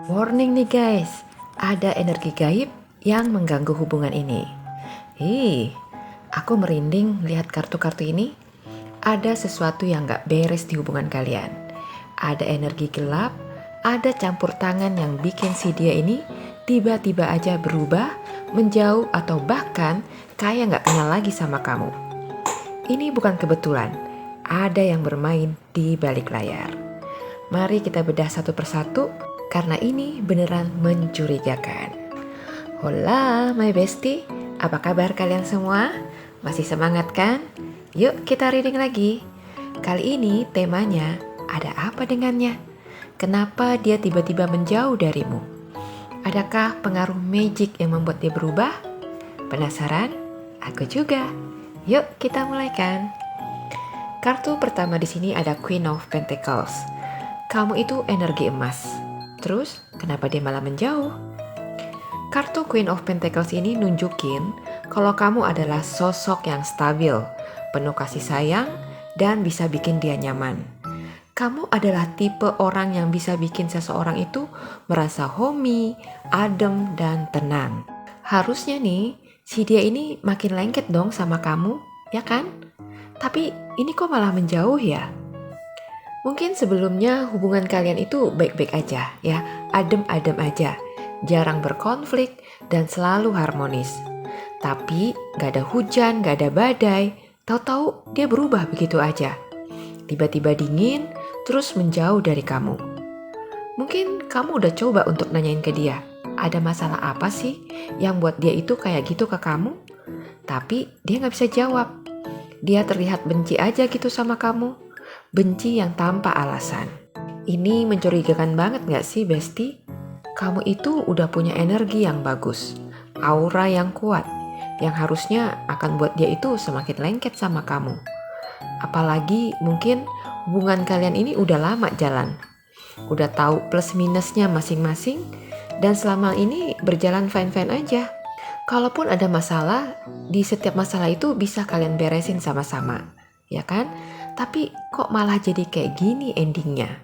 Warning nih guys, ada energi gaib yang mengganggu hubungan ini. Aku merinding lihat kartu-kartu ini. Ada sesuatu yang gak beres di hubungan kalian. Ada energi gelap, ada campur tangan yang bikin si dia ini tiba-tiba aja berubah, menjauh atau bahkan kayak gak kenal lagi sama kamu. Ini bukan kebetulan, ada yang bermain di balik layar. Mari kita bedah satu persatu, karena ini beneran mencurigakan. Hola my bestie, apa kabar kalian semua? Masih semangat kan? Yuk kita reading lagi. Kali ini temanya, ada apa dengannya? Kenapa dia tiba-tiba menjauh darimu? Adakah pengaruh magic yang membuat dia berubah? Penasaran? Aku juga. Yuk kita mulaikan. Kartu pertama di sini ada Queen of Pentacles. Kamu itu energi emas. Terus, kenapa dia malah menjauh? Kartu Queen of Pentacles ini nunjukin kalau kamu adalah sosok yang stabil, penuh kasih sayang, dan bisa bikin dia nyaman. Kamu adalah tipe orang yang bisa bikin seseorang itu merasa homey, adem, dan tenang. Harusnya nih, si dia ini makin lengket dong sama kamu, ya kan? Tapi ini kok malah menjauh ya? Mungkin sebelumnya hubungan kalian itu baik-baik aja ya, adem-adem aja, jarang berkonflik dan selalu harmonis. Tapi gak ada hujan, gak ada badai, tahu-tahu dia berubah begitu aja. Tiba-tiba dingin, terus menjauh dari kamu. Mungkin kamu udah coba untuk nanyain ke dia, ada masalah apa sih yang buat dia itu kayak gitu ke kamu? Tapi dia gak bisa jawab. Dia terlihat benci aja gitu sama kamu. Benci yang tanpa alasan. Ini mencurigakan banget gak sih bestie? Kamu itu udah punya energi yang bagus, aura yang kuat, yang harusnya akan buat dia itu semakin lengket sama kamu. Apalagi mungkin hubungan kalian ini udah lama jalan, udah tahu plus minusnya masing-masing, dan selama ini berjalan fine-fine aja. Kalaupun ada masalah, di setiap masalah itu bisa kalian beresin sama-sama, ya kan? Tapi kok malah jadi kayak gini endingnya?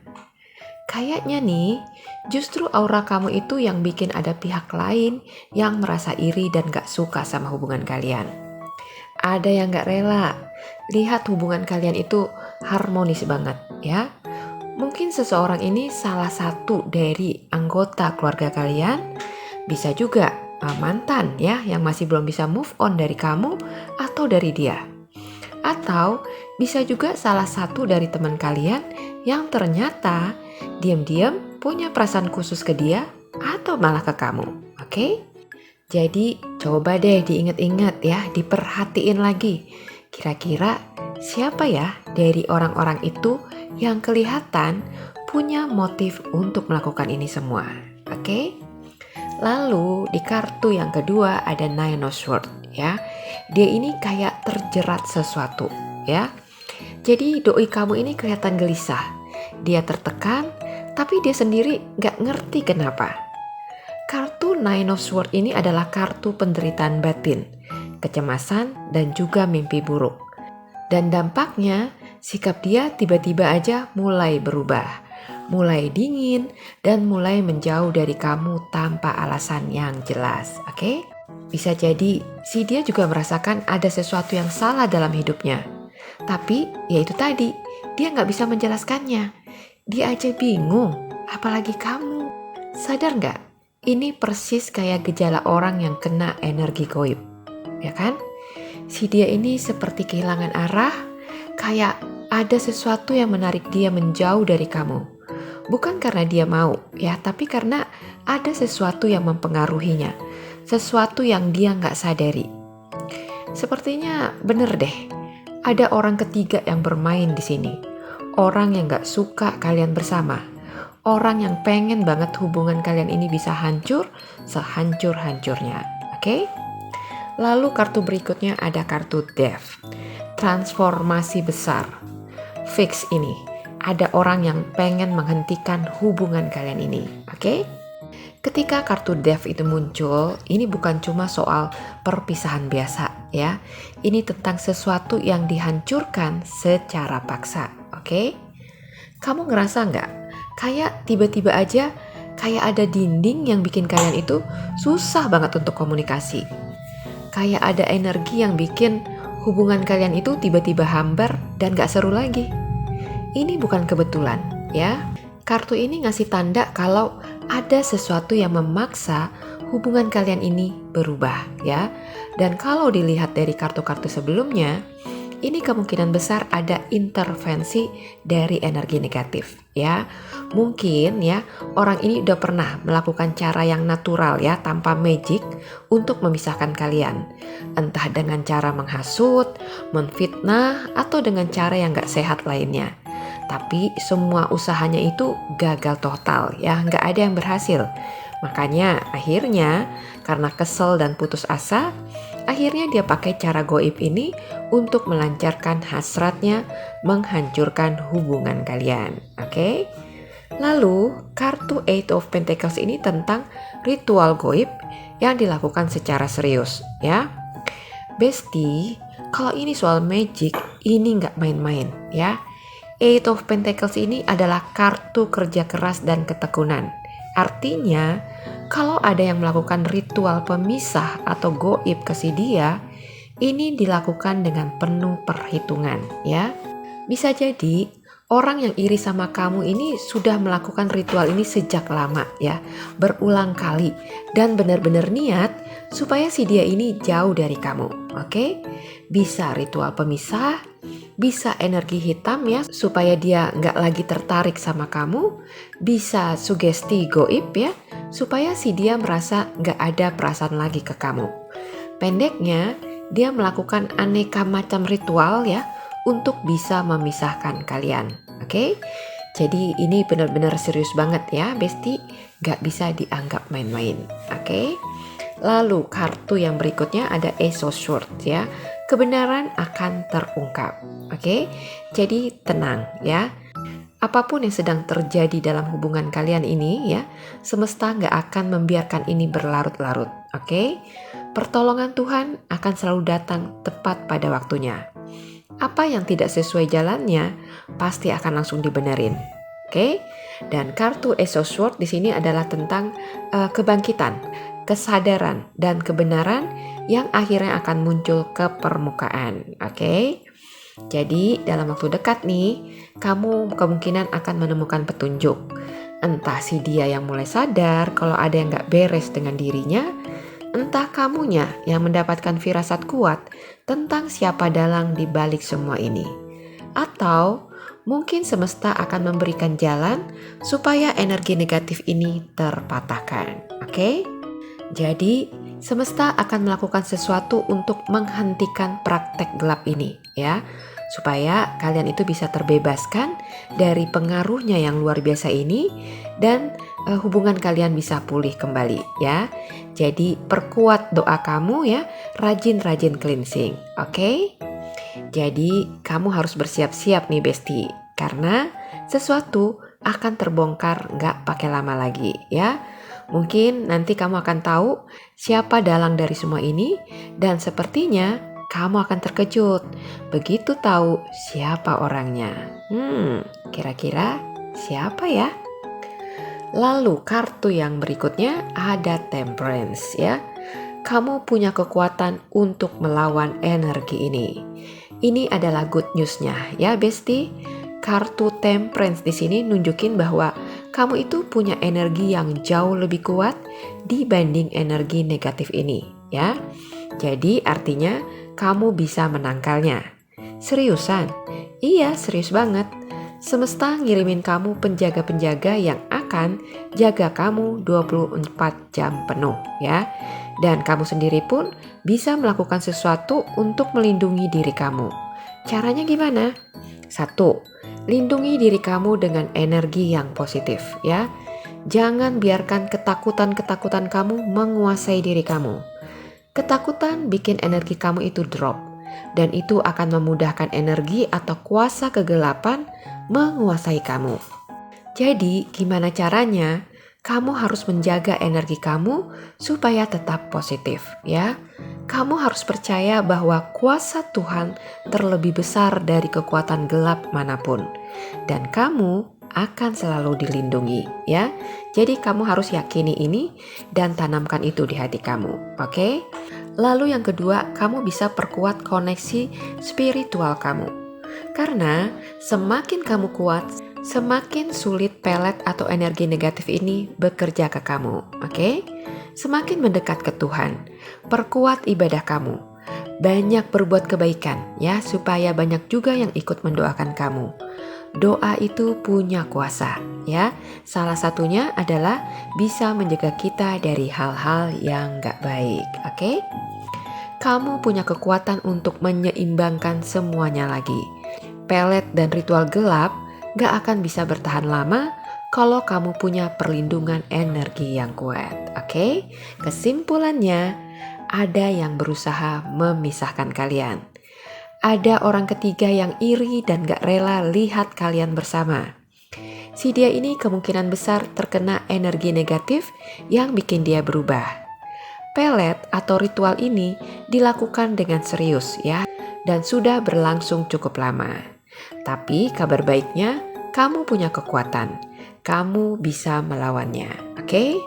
Kayaknya nih, justru aura kamu itu yang bikin ada pihak lain yang merasa iri dan gak suka sama hubungan kalian. Ada yang gak rela lihat hubungan kalian itu harmonis banget ya. Mungkin seseorang ini salah satu dari anggota keluarga kalian, bisa juga mantan ya yang masih belum bisa move on dari kamu atau dari dia. Atau bisa juga salah satu dari teman kalian yang ternyata diam-diam punya perasaan khusus ke dia atau malah ke kamu. Oke? Jadi coba deh diingat-ingat ya, diperhatiin lagi. Kira-kira siapa ya dari orang-orang itu yang kelihatan punya motif untuk melakukan ini semua. Oke? Lalu di kartu yang kedua ada Nine of Swords ya. Dia ini kayak terjerat sesuatu ya. Jadi doi kamu ini kelihatan gelisah. Dia tertekan, tapi dia sendiri gak ngerti kenapa. Kartu Nine of Swords ini adalah kartu penderitaan batin, kecemasan dan juga mimpi buruk. Dan dampaknya sikap dia tiba-tiba aja mulai berubah. Mulai dingin dan mulai menjauh dari kamu tanpa alasan yang jelas, oke? Bisa jadi si dia juga merasakan ada sesuatu yang salah dalam hidupnya. Tapi ya itu tadi, dia gak bisa menjelaskannya. Dia aja bingung, apalagi kamu. Sadar gak? Ini persis kayak gejala orang yang kena energi goib, ya kan? Si dia ini seperti kehilangan arah, kayak ada sesuatu yang menarik dia menjauh dari kamu. Bukan karena dia mau ya, tapi karena ada sesuatu yang mempengaruhinya, sesuatu yang dia gak sadari. Sepertinya bener deh, ada orang ketiga yang bermain di sini. Orang yang gak suka kalian bersama. Orang yang pengen banget hubungan kalian ini bisa hancur sehancur-hancurnya. Oke? Lalu kartu berikutnya ada kartu Death. Transformasi besar. Fix ini. Ada orang yang pengen menghentikan hubungan kalian ini. Oke? Ketika kartu Death itu muncul, ini bukan cuma soal perpisahan biasa ya. Ini tentang sesuatu yang dihancurkan secara paksa. Oke? Kamu ngerasa nggak? Kayak tiba-tiba aja Kayak ada dinding yang bikin kalian itu susah banget untuk komunikasi. Kayak ada energi yang bikin hubungan kalian itu tiba-tiba hambar dan gak seru lagi. Ini bukan kebetulan ya. Kartu ini ngasih tanda kalau ada sesuatu yang memaksa hubungan kalian ini berubah ya. Dan kalau dilihat dari kartu-kartu sebelumnya, ini kemungkinan besar ada intervensi dari energi negatif ya. Mungkin ya orang ini udah pernah melakukan cara yang natural ya, tanpa magic untuk memisahkan kalian. Entah dengan cara menghasut, menfitnah, atau dengan cara yang gak sehat lainnya. Tapi semua usahanya itu gagal total ya, gak ada yang berhasil. Makanya akhirnya karena kesel dan putus asa, akhirnya dia pakai cara goib ini untuk melancarkan hasratnya, menghancurkan hubungan kalian. Oke? Lalu kartu Eight of Pentacles ini tentang ritual goib yang dilakukan secara serius ya. Besti, kalau ini soal magic, ini nggak main-main ya. Eight of Pentacles ini adalah kartu kerja keras dan ketekunan. Artinya, kalau ada yang melakukan ritual pemisah atau goib ke si dia, ini dilakukan dengan penuh perhitungan ya. Bisa jadi orang yang iri sama kamu ini sudah melakukan ritual ini sejak lama ya, berulang kali, dan benar-benar niat supaya si dia ini jauh dari kamu. Oke? Bisa ritual pemisah, bisa energi hitam ya, supaya dia nggak lagi tertarik sama kamu. Bisa sugesti goib ya, supaya si dia merasa nggak ada perasaan lagi ke kamu. Pendeknya, dia melakukan aneka macam ritual ya, untuk bisa memisahkan kalian. Oke? Jadi ini benar-benar serius banget ya, Besti. Gak bisa dianggap main-main. Oke? Lalu kartu yang berikutnya ada Ace of Swords ya. Kebenaran akan terungkap. Oke? Jadi tenang ya. Apapun yang sedang terjadi dalam hubungan kalian ini ya, semesta gak akan membiarkan ini berlarut-larut. Oke? Pertolongan Tuhan akan selalu datang tepat pada waktunya. Apa yang tidak sesuai jalannya pasti akan langsung dibenerin. Oke? Dan kartu Ace of Swords di sini adalah tentang kebangkitan, kesadaran dan kebenaran yang akhirnya akan muncul ke permukaan. Oke? Jadi dalam waktu dekat nih, kamu kemungkinan akan menemukan petunjuk. Entah si dia yang mulai sadar kalau ada yang gak beres dengan dirinya, entah kamunya yang mendapatkan firasat kuat tentang siapa dalang di balik semua ini. Atau mungkin semesta akan memberikan jalan supaya energi negatif ini terpatahkan. Oke? Jadi semesta akan melakukan sesuatu untuk menghentikan praktek gelap ini ya, supaya kalian itu bisa terbebaskan dari pengaruhnya yang luar biasa ini dan hubungan kalian bisa pulih kembali ya. Jadi perkuat doa kamu ya, rajin-rajin cleansing. Oke? Jadi kamu harus bersiap-siap nih Besti, karena sesuatu akan terbongkar gak pakai lama lagi ya. Mungkin nanti kamu akan tahu siapa dalang dari semua ini, dan sepertinya kamu akan terkejut begitu tahu siapa orangnya. Kira-kira siapa ya? Lalu kartu yang berikutnya ada Temperance ya. Kamu punya kekuatan untuk melawan energi ini. Ini adalah good news-nya ya Besti. Kartu Temperance di sini nunjukin bahwa kamu itu punya energi yang jauh lebih kuat dibanding energi negatif ini ya. Jadi artinya kamu bisa menangkalnya. Seriusan? Iya, serius banget. Semesta ngirimin kamu penjaga-penjaga yang akan jaga kamu 24 jam penuh ya. Dan kamu sendiri pun bisa melakukan sesuatu untuk melindungi diri kamu. Caranya gimana? 1. Lindungi diri kamu dengan energi yang positif ya. Jangan biarkan ketakutan-ketakutan kamu menguasai diri kamu. Ketakutan bikin energi kamu itu drop, dan itu akan memudahkan energi atau kuasa kegelapan menguasai kamu. Jadi gimana caranya? Kamu harus menjaga energi kamu supaya tetap positif ya. Kamu harus percaya bahwa kuasa Tuhan terlebih besar dari kekuatan gelap manapun. Dan kamu akan selalu dilindungi ya. Jadi kamu harus yakini ini dan tanamkan itu di hati kamu, oke? Lalu yang kedua, kamu bisa perkuat koneksi spiritual kamu. Karena semakin kamu kuat, semakin sulit pelet atau energi negatif ini bekerja ke kamu, oke? Semakin mendekat ke Tuhan, perkuat ibadah kamu. Banyak berbuat kebaikan ya, supaya banyak juga yang ikut mendoakan kamu. Doa itu punya kuasa ya. Salah satunya adalah bisa menjaga kita dari hal-hal yang gak baik, oke? Kamu punya kekuatan untuk menyeimbangkan semuanya lagi. Pelet dan ritual gelap gak akan bisa bertahan lama kalau kamu punya perlindungan energi yang kuat, oke? Kesimpulannya, ada yang berusaha memisahkan kalian. Ada orang ketiga yang iri dan gak rela lihat kalian bersama. Si dia ini kemungkinan besar terkena energi negatif yang bikin dia berubah. Pelet atau ritual ini dilakukan dengan serius ya, dan sudah berlangsung cukup lama. Tapi kabar baiknya, kamu punya kekuatan. Kamu bisa melawannya, oke?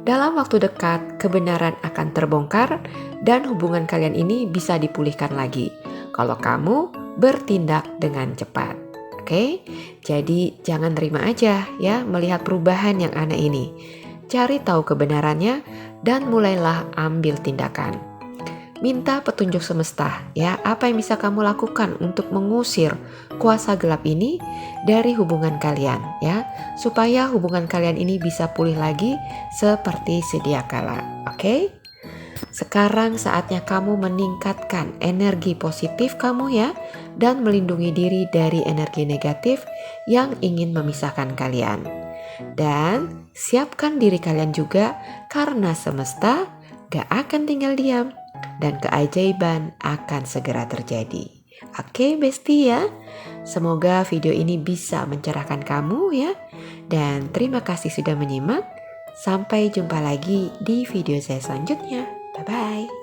Dalam waktu dekat, kebenaran akan terbongkar dan hubungan kalian ini bisa dipulihkan lagi kalau kamu bertindak dengan cepat. Oke? Jadi jangan terima aja ya melihat perubahan yang aneh ini. Cari tahu kebenarannya dan mulailah ambil tindakan. Minta petunjuk semesta ya, apa yang bisa kamu lakukan untuk mengusir kuasa gelap ini dari hubungan kalian ya, supaya hubungan kalian ini bisa pulih lagi seperti sedia kala. Oke? Sekarang saatnya kamu meningkatkan energi positif kamu ya, dan melindungi diri dari energi negatif yang ingin memisahkan kalian. Dan siapkan diri kalian juga karena semesta gak akan tinggal diam dan keajaiban akan segera terjadi. Oke bestie ya, semoga video ini bisa mencerahkan kamu ya. Dan terima kasih sudah menyimak. Sampai jumpa lagi di video saya selanjutnya. Bye-bye.